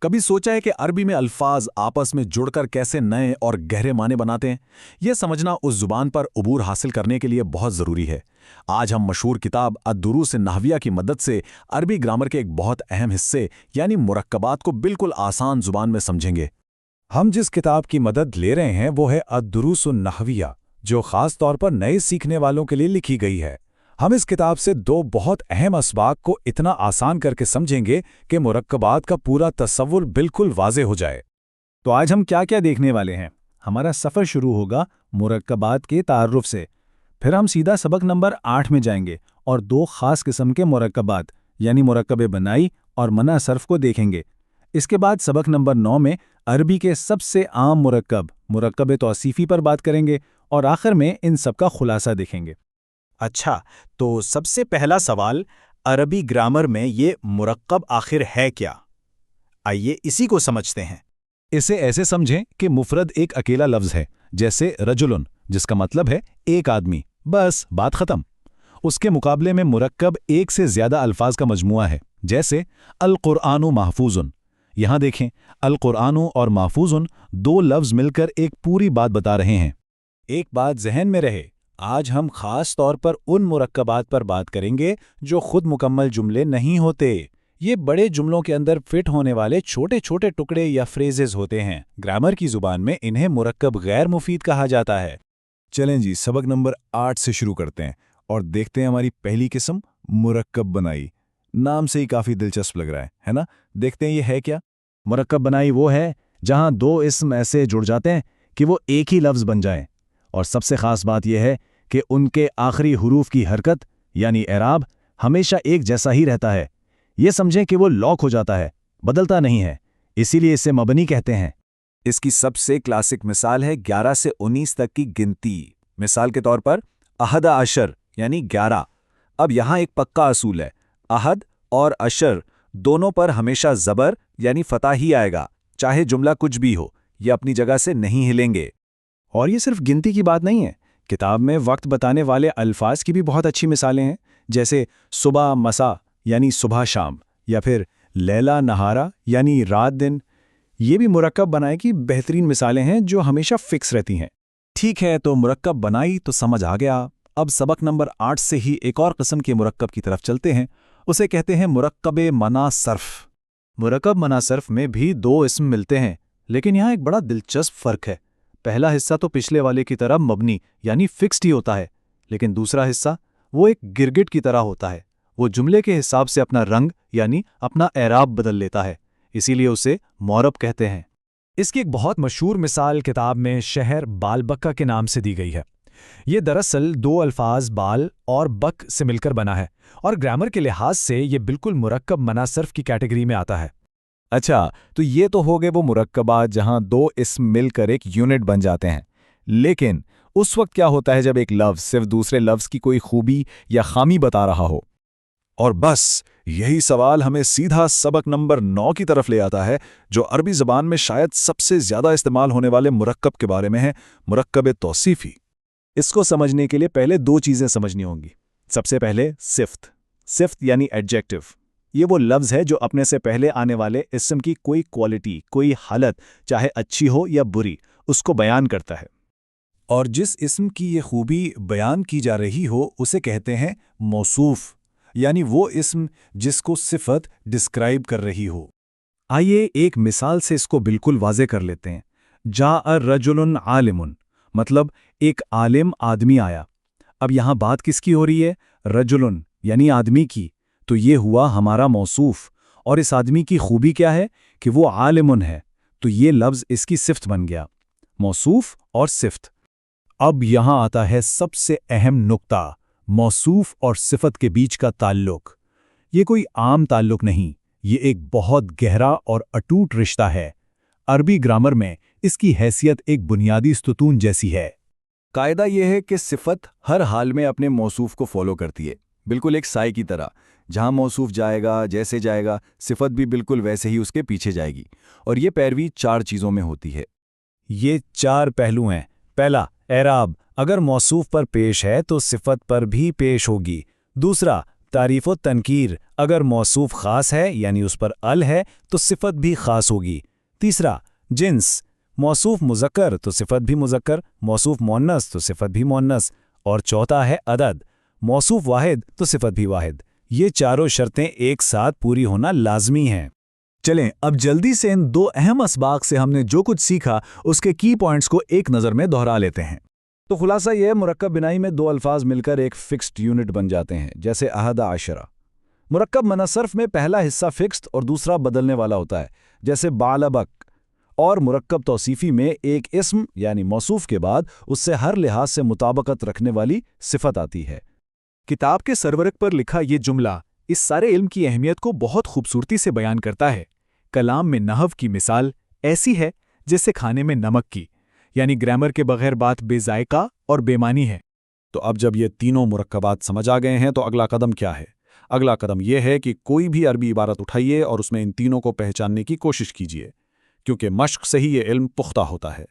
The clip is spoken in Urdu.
کبھی سوچا ہے کہ عربی میں الفاظ آپس میں جڑ کر کیسے نئے اور گہرے معنی بناتے ہیں؟ یہ سمجھنا اس زبان پر عبور حاصل کرنے کے لیے بہت ضروری ہے۔ آج ہم مشہور کتاب الدروس النحویہ کی مدد سے عربی گرامر کے ایک بہت اہم حصے یعنی مرکبات کو بالکل آسان زبان میں سمجھیں گے۔ ہم جس کتاب کی مدد لے رہے ہیں وہ ہے الدروس النحویہ، جو خاص طور پر نئے سیکھنے والوں کے لیے لکھی گئی ہے۔ ہم اس کتاب سے دو بہت اہم اسباق کو اتنا آسان کر کے سمجھیں گے کہ مرکبات کا پورا تصور بالکل واضح ہو جائے۔ تو آج ہم کیا کیا دیکھنے والے ہیں؟ ہمارا سفر شروع ہوگا مرکبات کے تعارف سے، پھر ہم سیدھا سبق نمبر 8 میں جائیں گے اور دو خاص قسم کے مرکبات یعنی مرکب بنائی اور منع صرف کو دیکھیں گے۔ اس کے بعد سبق نمبر 9 میں عربی کے سب سے عام مرکب توصیفی پر بات کریں گے اور آخر میں ان سب کا خلاصہ دیکھیں گے۔ اچھا، تو سب سے پہلا سوال، عربی گرامر میں یہ مرکب آخر ہے کیا؟ آئیے اسی کو سمجھتے ہیں۔ اسے ایسے سمجھیں کہ مفرد ایک اکیلا لفظ ہے، جیسے رجلن، جس کا مطلب ہے ایک آدمی، بس بات ختم۔ اس کے مقابلے میں مرکب ایک سے زیادہ الفاظ کا مجموعہ ہے، جیسے القرآن محفوظن۔ یہاں دیکھیں، القرآن اور محفوظن دو لفظ مل کر ایک پوری بات بتا رہے ہیں۔ ایک بات ذہن میں رہے، آج ہم خاص طور پر ان مرکبات پر بات کریں گے جو خود مکمل جملے نہیں ہوتے۔ یہ بڑے جملوں کے اندر فٹ ہونے والے چھوٹے چھوٹے ٹکڑے یا فریزز ہوتے ہیں۔ گرامر کی زبان میں انہیں مرکب غیر مفید کہا جاتا ہے۔ چلیں جی، سبق نمبر 8 سے شروع کرتے ہیں اور دیکھتے ہیں ہماری پہلی قسم مرکب بنائی۔ نام سے ہی کافی دلچسپ لگ رہا ہے نا؟ دیکھتے ہیں یہ ہے کیا؟ مرکب بنائی وہ ہے جہاں دو اسم ایسے جڑ جاتے ہیں کہ وہ ایک ہی لفظ بن جائیں، اور سب سے خاص بات یہ ہے کہ ان کے آخری حروف کی حرکت یعنی اعراب ہمیشہ ایک جیسا ہی رہتا ہے۔ یہ سمجھیں کہ وہ لاک ہو جاتا ہے، بدلتا نہیں ہے، اسی لیے اسے مبنی کہتے ہیں۔ اس کی سب سے کلاسک مثال ہے 11 سے 19 تک کی گنتی۔ مثال کے طور پر احد عشر یعنی 11۔ اب یہاں ایک پکا اصول ہے، احد اور عشر دونوں پر ہمیشہ زبر یعنی فتح ہی آئے گا، چاہے جملہ کچھ بھی ہو، یہ اپنی جگہ سے نہیں ہلیں گے۔ اور یہ صرف گنتی کی بات نہیں ہے، کتاب میں وقت بتانے والے الفاظ کی بھی بہت اچھی مثالیں ہیں، جیسے صبح مسا یعنی صبح شام، یا پھر لیلا نہارا یعنی رات دن۔ یہ بھی مرکب بنائی کی بہترین مثالیں ہیں جو ہمیشہ فکس رہتی ہیں۔ ٹھیک ہے، تو مرکب بنائی تو سمجھ آ گیا۔ اب سبق نمبر 8 سے ہی ایک اور قسم کے مرکب کی طرف چلتے ہیں، اسے کہتے ہیں مرکب منع صرف۔ مرکب منع صرف میں بھی دو اسم ملتے ہیں، لیکن یہاں ایک بڑا دلچسپ فرق ہے۔ پہلا حصہ تو پچھلے والے کی طرح مبنی یعنی فکسڈ ہی ہوتا ہے، لیکن دوسرا حصہ وہ ایک گرگٹ کی طرح ہوتا ہے، وہ جملے کے حساب سے اپنا رنگ یعنی اپنا اعراب بدل لیتا ہے، اسی لیے اسے مورب کہتے ہیں۔ اس کی ایک بہت مشہور مثال کتاب میں شہر بالبکہ کے نام سے دی گئی ہے۔ یہ دراصل دو الفاظ بال اور بک سے مل کر بنا ہے، اور گرامر کے لحاظ سے یہ بالکل مرکب منع صرف کی کیٹیگری میں آتا ہے۔ اچھا، تو یہ تو ہو گئے وہ مرکبات جہاں دو اسم مل کر ایک یونٹ بن جاتے ہیں، لیکن اس وقت کیا ہوتا ہے جب ایک لفظ صرف دوسرے لفظ کی کوئی خوبی یا خامی بتا رہا ہو؟ اور بس یہی سوال ہمیں سیدھا سبق نمبر 9 کی طرف لے آتا ہے، جو عربی زبان میں شاید سب سے زیادہ استعمال ہونے والے مرکب کے بارے میں ہے، مرکب توصیفی۔ اس کو سمجھنے کے لیے پہلے دو چیزیں سمجھنی ہوں گی۔ سب سے پہلے صفت یعنی ایڈجیکٹو۔ یہ وہ لفظ ہے جو اپنے سے پہلے آنے والے اسم کی کوئی کوالٹی، کوئی حالت، چاہے اچھی ہو یا بری، اس کو بیان کرتا ہے۔ اور جس اسم کی یہ خوبی بیان کی جا رہی ہو اسے کہتے ہیں موصوف، یعنی وہ اسم جس کو صفت ڈسکرائب کر رہی ہو۔ آئیے ایک مثال سے اس کو بالکل واضح کر لیتے ہیں۔ جاء رجل عالم، مطلب ایک عالم آدمی آیا۔ اب یہاں بات کس کی ہو رہی ہے؟ رجل یعنی آدمی کی، تو یہ ہوا ہمارا موصوف۔ اور اس آدمی کی خوبی کیا ہے؟ کہ وہ عالم ہے، تو یہ لفظ اس کی صفت بن گیا، موصوف اور صفت۔ اب یہاں آتا ہے سب سے اہم نقطہ، موصوف اور صفت کے بیچ کا تعلق۔ یہ کوئی عام تعلق نہیں، یہ ایک بہت گہرا اور اٹوٹ رشتہ ہے۔ عربی گرامر میں اس کی حیثیت ایک بنیادی ستون جیسی ہے۔ قاعدہ یہ ہے کہ صفت ہر حال میں اپنے موصوف کو فالو کرتی ہے، بالکل ایک سائے کی طرح۔ جہاں موصوف جائے گا، جیسے جائے گا، صفت بھی بالکل ویسے ہی اس کے پیچھے جائے گی، اور یہ پیروی 4 چیزوں میں ہوتی ہے۔ یہ 4 پہلو ہیں۔ پہلا، اعراب، اگر موصوف پر پیش ہے تو صفت پر بھی پیش ہوگی۔ دوسرا، تعریف و تنکیر، اگر موصوف خاص ہے یعنی اس پر ال ہے تو صفت بھی خاص ہوگی۔ تیسرا، جنس، موصوف مذکر تو صفت بھی مذکر، موصوف مونس تو صفت بھی مونس، اور چوتھا ہے عدد، موصوف واحد تو صفت بھی واحد۔ یہ چاروں شرطیں ایک ساتھ پوری ہونا لازمی ہیں۔ چلیں اب جلدی سے ان دو اہم اسباق سے ہم نے جو کچھ سیکھا اس کے کی پوائنٹس کو ایک نظر میں دہرا لیتے ہیں۔ تو خلاصہ یہ ہے، مرکب بنائی میں دو الفاظ مل کر ایک فکسڈ یونٹ بن جاتے ہیں، جیسے احد عشرہ۔ مرکب منصرف میں پہلا حصہ فکسڈ اور دوسرا بدلنے والا ہوتا ہے، جیسے بالبک، اور مرکب توصیفی میں ایک اسم یعنی موصوف کے بعد اس سے ہر لحاظ سے مطابقت رکھنے والی صفت آتی ہے۔ کتاب کے سرورق پر لکھا یہ جملہ اس سارے علم کی اہمیت کو بہت خوبصورتی سے بیان کرتا ہے۔ کلام میں نحو کی مثال ایسی ہے جیسے کھانے میں نمک کی، یعنی گرامر کے بغیر بات بے ذائقہ اور بے معنی ہے۔ تو اب جب یہ تینوں مرکبات سمجھ آ گئے ہیں تو اگلا قدم کیا ہے؟ اگلا قدم یہ ہے کہ کوئی بھی عربی عبارت اٹھائیے اور اس میں ان تینوں کو پہچاننے کی کوشش کیجیے، کیونکہ مشق سے ہی یہ علم پختہ ہوتا ہے۔